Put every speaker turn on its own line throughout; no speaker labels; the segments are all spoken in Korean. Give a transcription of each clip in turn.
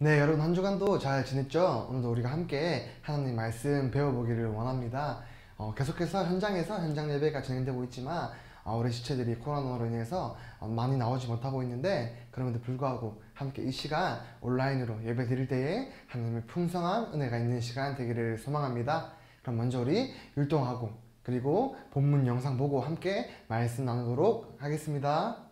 네, 여러분 한 주간도 잘 지냈죠? 오늘도 우리가 함께 하나님 말씀 배워보기를 원합니다. 계속해서 현장에서 현장 예배가 진행되고 있지만 우리 지체들이 코로나로 인해서 많이 나오지 못하고 있는데, 그럼에도 불구하고 함께 이 시간 온라인으로 예배 드릴 때에 하나님의 풍성한 은혜가 있는 시간 되기를 소망합니다. 그럼 먼저 우리 율동하고 그리고 본문 영상 보고 함께 말씀 나누도록 하겠습니다.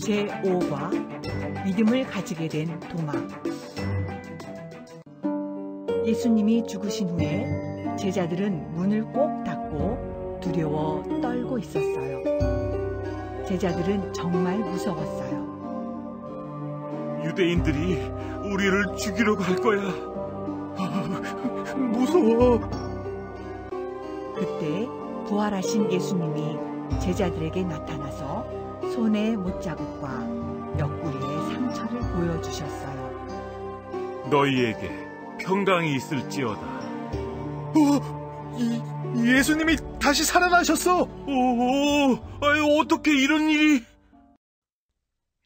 제5과 믿음을 가지게 된 도마. 예수님이 죽으신 후에 제자들은 문을 꼭 닫고 두려워 떨고 있었어요. 제자들은 정말 무서웠어요.
유대인들이 우리를 죽이려고 할 거야. 무서워.
그때 부활하신 예수님이 제자들에게 나타나서 손에 못자국과 옆구리에 상처를 보여주셨어요.
너희에게 평강이 있을지어다.
예수님이 다시 살아나셨어.
어떻게 이런 일이?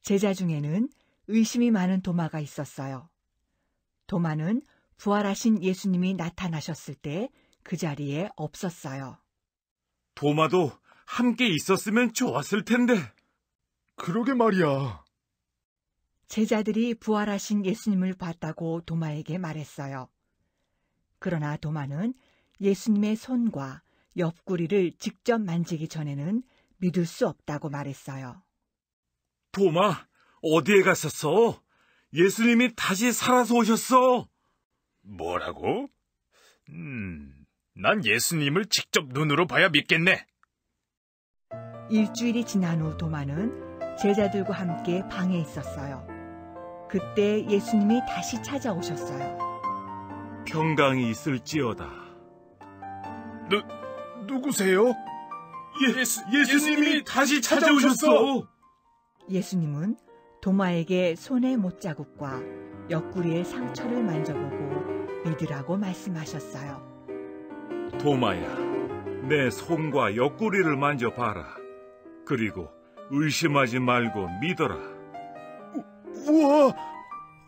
제자 중에는 의심이 많은 도마가 있었어요. 도마는 부활하신 예수님이 나타나셨을 때 그 자리에 없었어요.
도마도 함께 있었으면 좋았을 텐데.
그러게 말이야.
제자들이 부활하신 예수님을 봤다고 도마에게 말했어요. 그러나 도마는 예수님의 손과 옆구리를 직접 만지기 전에는 믿을 수 없다고 말했어요.
도마, 어디에 갔었어? 예수님이 다시 살아서 오셨어.
뭐라고? 난 예수님을 직접 눈으로 봐야 믿겠네.
일주일이 지난 후 도마는 제자들과 함께 방에 있었어요. 그때 예수님이 다시 찾아오셨어요.
평강이 있을지어다.
누구세요?
예수님이 다시 찾아오셨어.
예수님은 도마에게 손에 못자국과 옆구리에 상처를 만져보고 믿으라고 말씀하셨어요.
도마야, 내 손과 옆구리를 만져봐라. 그리고 의심하지 말고 믿어라.
우와!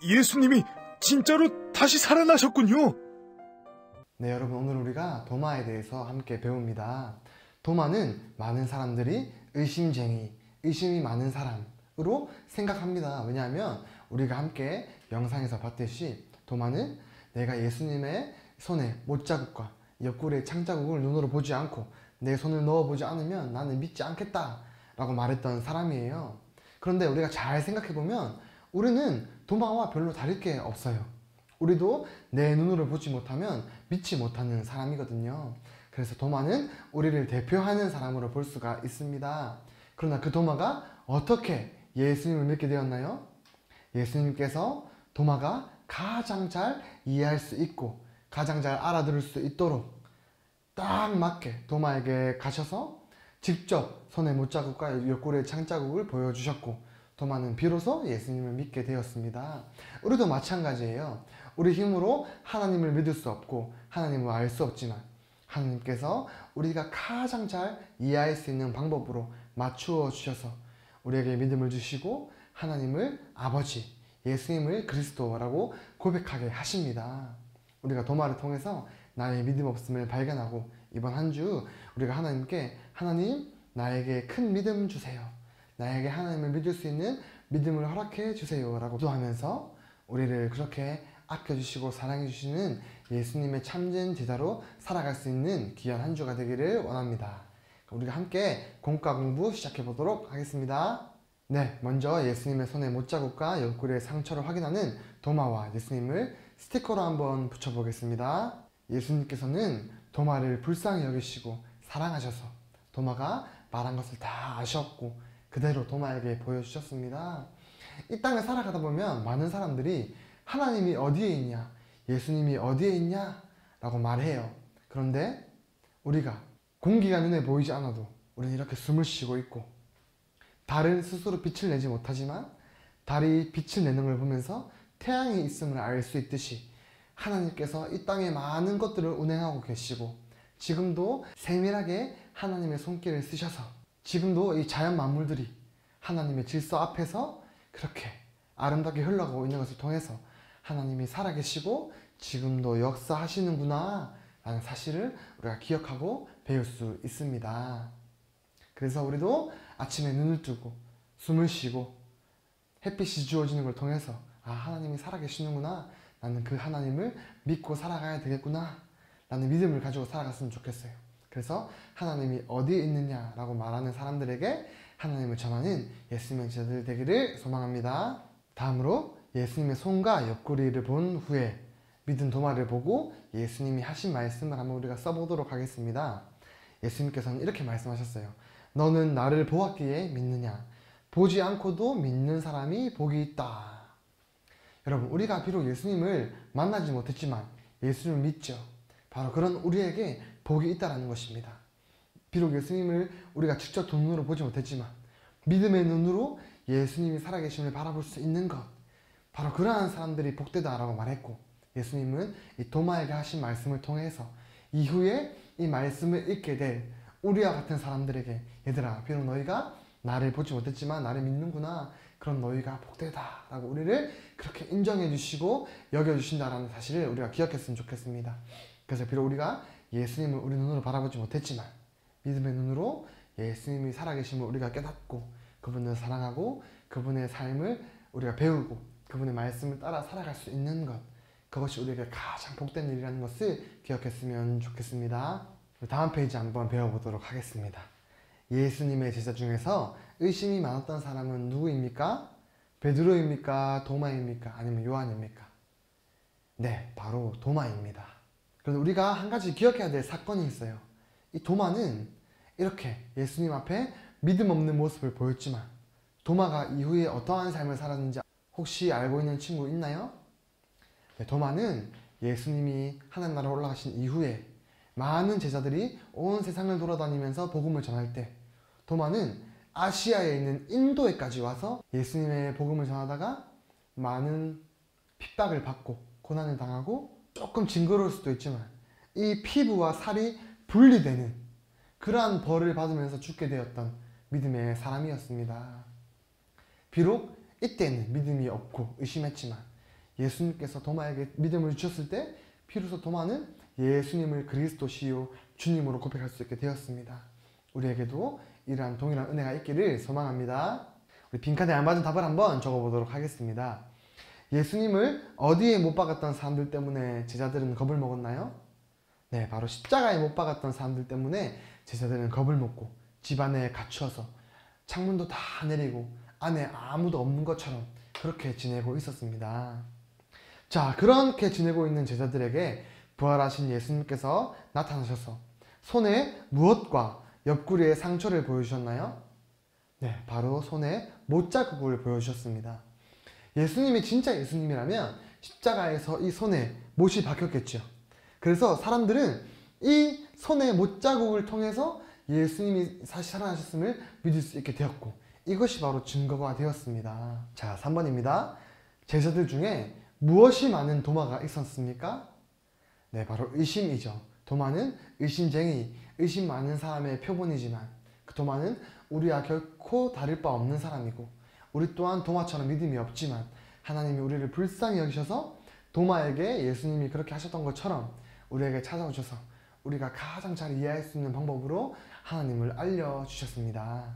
예수님이 진짜로 다시 살아나셨군요.
네, 여러분 오늘 우리가 도마에 대해서 함께 배웁니다. 도마는 많은 사람들이 의심이 많은 사람으로 생각합니다. 왜냐하면 우리가 함께 영상에서 봤듯이 도마는 내가 예수님의 손에 못자국과 옆구리에 창자국을 눈으로 보지 않고 내 손을 넣어보지 않으면 나는 믿지 않겠다 라고 말했던 사람이에요. 그런데 우리가 잘 생각해보면 우리는 도마와 별로 다를 게 없어요. 우리도 내 눈으로 보지 못하면 믿지 못하는 사람이거든요. 그래서 도마는 우리를 대표하는 사람으로 볼 수가 있습니다. 그러나 그 도마가 어떻게 예수님을 믿게 되었나요? 예수님께서 도마가 가장 잘 이해할 수 있고 가장 잘 알아들을 수 있도록 딱 맞게 도마에게 가셔서 직접 손에 못자국과 옆구리에 창자국을 보여주셨고 도마는 비로소 예수님을 믿게 되었습니다. 우리도 마찬가지예요. 우리 힘으로 하나님을 믿을 수 없고 하나님을 알 수 없지만 하나님께서 우리가 가장 잘 이해할 수 있는 방법으로 맞추어 주셔서 우리에게 믿음을 주시고 하나님을 아버지, 예수님을 그리스도라고 고백하게 하십니다. 우리가 도마를 통해서 나의 믿음 없음을 발견하고 이번 한 주 우리가 하나님께 하나님 나에게 큰 믿음 주세요. 나에게 하나님을 믿을 수 있는 믿음을 허락해 주세요 라고 기도하면서 우리를 그렇게 아껴주시고 사랑해주시는 예수님의 참된 제자로 살아갈 수 있는 귀한 한 주가 되기를 원합니다. 우리가 함께 공과 공부 시작해 보도록 하겠습니다. 네, 먼저 예수님의 손에 못자국과 옆구리의 상처를 확인하는 도마와 예수님을 스티커로 한번 붙여보겠습니다. 예수님께서는 도마를 불쌍히 여기시고 사랑하셔서 도마가 말한 것을 다 아셨고 그대로 도마에게 보여주셨습니다. 이 땅을 살아가다 보면 많은 사람들이 하나님이 어디에 있냐, 예수님이 어디에 있냐 라고 말해요. 그런데 우리가 공기가 눈에 보이지 않아도 우리는 이렇게 숨을 쉬고 있고 달은 스스로 빛을 내지 못하지만 달이 빛을 내는 걸 보면서 태양이 있음을 알 수 있듯이 하나님께서 이 땅에 많은 것들을 운행하고 계시고 지금도 세밀하게 하나님의 손길을 쓰셔서 지금도 이 자연 만물들이 하나님의 질서 앞에서 그렇게 아름답게 흘러가고 있는 것을 통해서 하나님이 살아계시고 지금도 역사하시는구나 라는 사실을 우리가 기억하고 배울 수 있습니다. 그래서 우리도 아침에 눈을 뜨고 숨을 쉬고 햇빛이 주어지는 걸 통해서 아, 하나님이 살아계시는구나, 나는 그 하나님을 믿고 살아가야 되겠구나 라는 믿음을 가지고 살아갔으면 좋겠어요. 그래서 하나님이 어디에 있느냐라고 말하는 사람들에게 하나님을 전하는 예수님의 제자들 되기를 소망합니다. 다음으로 예수님의 손과 옆구리를 본 후에 믿은 도마를 보고 예수님이 하신 말씀을 한번 우리가 써보도록 하겠습니다. 예수님께서는 이렇게 말씀하셨어요. 너는 나를 보았기에 믿느냐? 보지 않고도 믿는 사람이 복이 있다. 여러분, 우리가 비록 예수님을 만나지 못했지만 예수님을 믿죠. 바로 그런 우리에게 복이 있다는 것입니다. 비록 예수님을 우리가 직접 두 눈으로 보지 못했지만 믿음의 눈으로 예수님이 살아계심을 바라볼 수 있는 것, 바로 그러한 사람들이 복되다라고 말했고 예수님은 이 도마에게 하신 말씀을 통해서 이후에 이 말씀을 읽게 될 우리와 같은 사람들에게 얘들아, 비록 너희가 나를 보지 못했지만 나를 믿는구나, 그런 너희가 복되다 라고 우리를 그렇게 인정해 주시고 여겨 주신다라는 사실을 우리가 기억했으면 좋겠습니다. 그래서 비록 우리가 예수님을 우리 눈으로 바라보지 못했지만 믿음의 눈으로 예수님이 살아계심을 우리가 깨닫고 그분을 사랑하고 그분의 삶을 우리가 배우고 그분의 말씀을 따라 살아갈 수 있는 것, 그것이 우리에게 가장 복된 일이라는 것을 기억했으면 좋겠습니다. 다음 페이지 한번 배워보도록 하겠습니다. 예수님의 제자 중에서 의심이 많았던 사람은 누구입니까? 베드로입니까? 도마입니까? 아니면 요한입니까? 네, 바로 도마입니다. 그런데 우리가 한 가지 기억해야 될 사건이 있어요. 이 도마는 이렇게 예수님 앞에 믿음 없는 모습을 보였지만 도마가 이후에 어떠한 삶을 살았는지 혹시 알고 있는 친구 있나요? 네, 도마는 예수님이 하나님 나라에 올라가신 이후에 많은 제자들이 온 세상을 돌아다니면서 복음을 전할 때 도마는 아시아에 있는 인도에까지 와서 예수님의 복음을 전하다가 많은 핍박을 받고 고난을 당하고 조금 징그러울 수도 있지만 이 피부와 살이 분리되는 그러한 벌을 받으면서 죽게 되었던 믿음의 사람이었습니다. 비록 이때는 믿음이 없고 의심했지만 예수님께서 도마에게 믿음을 주셨을 때 비로소 도마는 예수님을 그리스도시요 주님으로 고백할 수 있게 되었습니다. 우리에게도 이러한 동일한 은혜가 있기를 소망합니다. 우리 빈칸에 알맞은 답을 한번 적어보도록 하겠습니다. 예수님을 어디에 못 박았던 사람들 때문에 제자들은 겁을 먹었나요? 네, 바로 십자가에 못 박았던 사람들 때문에 제자들은 겁을 먹고 집 안에 갇혀서 창문도 다 내리고 안에 아무도 없는 것처럼 그렇게 지내고 있었습니다. 자, 그렇게 지내고 있는 제자들에게 부활하신 예수님께서 나타나셔서 손에 무엇과 옆구리에 상처를 보여주셨나요? 네, 바로 손에 못자국을 보여주셨습니다. 예수님이 진짜 예수님이라면 십자가에서 이 손에 못이 박혔겠죠. 그래서 사람들은 이 손에 못자국을 통해서 예수님이 다시 살아나셨음을 믿을 수 있게 되었고, 이것이 바로 증거가 되었습니다. 자, 3번입니다. 제자들 중에 무엇이 많은 도마가 있었습니까? 네, 바로 의심이죠. 도마는 의심쟁이, 의심 많은 사람의 표본이지만 그 도마는 우리와 결코 다를 바 없는 사람이고, 우리 또한 도마처럼 믿음이 없지만 하나님이 우리를 불쌍히 여기셔서 도마에게 예수님이 그렇게 하셨던 것처럼 우리에게 찾아오셔서 우리가 가장 잘 이해할 수 있는 방법으로 하나님을 알려주셨습니다.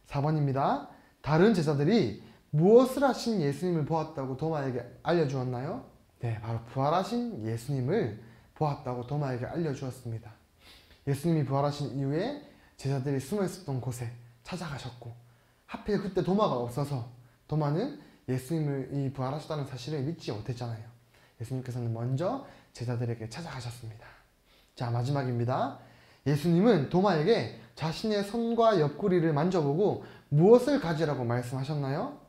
4번입니다. 다른 제자들이 무엇을 하신 예수님을 보았다고 도마에게 알려주었나요? 네, 바로 부활하신 예수님을 보았다고 도마에게 알려주었습니다. 예수님이 부활하신 이후에 제자들이 숨어있었던 곳에 찾아가셨고, 하필 그때 도마가 없어서 도마는 예수님이 부활하셨다는 사실을 믿지 못했잖아요. 예수님께서는 먼저 제자들에게 찾아가셨습니다. 자, 마지막입니다. 예수님은 도마에게 자신의 손과 옆구리를 만져보고 무엇을 가지라고 말씀하셨나요?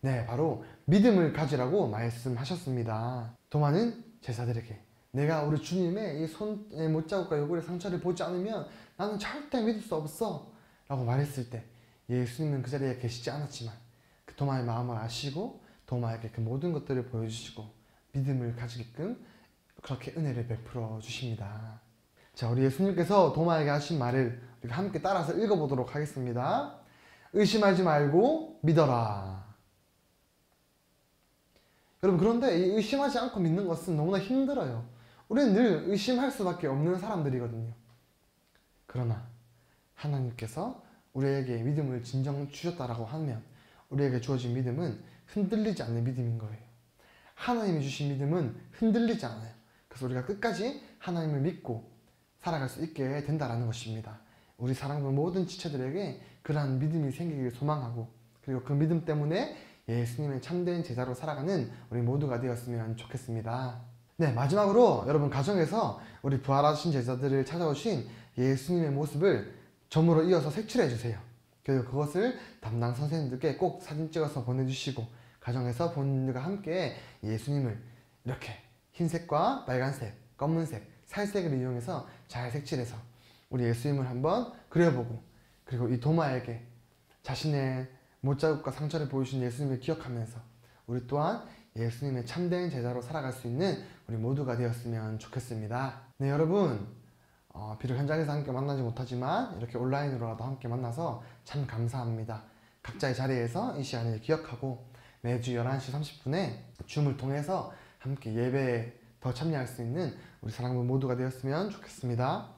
네, 바로 믿음을 가지라고 말씀하셨습니다. 도마는 제자들에게 내가 우리 주님의 이 손의 못자국과 옆구리 상처를 보지 않으면 나는 절대 믿을 수 없어 라고 말했을 때 예수님은 그 자리에 계시지 않았지만 그 도마의 마음을 아시고 도마에게 그 모든 것들을 보여주시고 믿음을 가지게끔 그렇게 은혜를 베풀어 주십니다. 자, 우리 예수님께서 도마에게 하신 말을 우리가 함께 따라서 읽어보도록 하겠습니다. 의심하지 말고 믿어라. 여러분, 그런데 이 의심하지 않고 믿는 것은 너무나 힘들어요. 우리는 늘 의심할 수밖에 없는 사람들이거든요. 그러나 하나님께서 우리에게 믿음을 진정 주셨다라고 하면 우리에게 주어진 믿음은 흔들리지 않는 믿음인 거예요. 하나님이 주신 믿음은 흔들리지 않아요. 그래서 우리가 끝까지 하나님을 믿고 살아갈 수 있게 된다는 것입니다. 우리 사랑하는 모든 지체들에게 그러한 믿음이 생기길 소망하고, 그리고 그 믿음 때문에 예수님의 참된 제자로 살아가는 우리 모두가 되었으면 좋겠습니다. 네, 마지막으로 여러분 가정에서 우리 부활하신 제자들을 찾아오신 예수님의 모습을 점으로 이어서 색칠해 주세요. 그리고 그것을 담당 선생님들께 꼭 사진 찍어서 보내주시고, 가정에서 본인들과 함께 예수님을 이렇게 흰색과 빨간색, 검은색, 살색을 이용해서 잘 색칠해서 우리 예수님을 한번 그려보고, 그리고 이 도마에게 자신의 못자국과 상처를 보여주신 예수님을 기억하면서 우리 또한 예수님의 참된 제자로 살아갈 수 있는 우리 모두가 되었으면 좋겠습니다. 네, 여러분, 비록 현장에서 함께 만나지 못하지만 이렇게 온라인으로라도 함께 만나서 참 감사합니다. 각자의 자리에서 이 시간을 기억하고 매주 11시 30분에 줌을 통해서 함께 예배에 더 참여할 수 있는 우리 사랑하는 모두가 되었으면 좋겠습니다.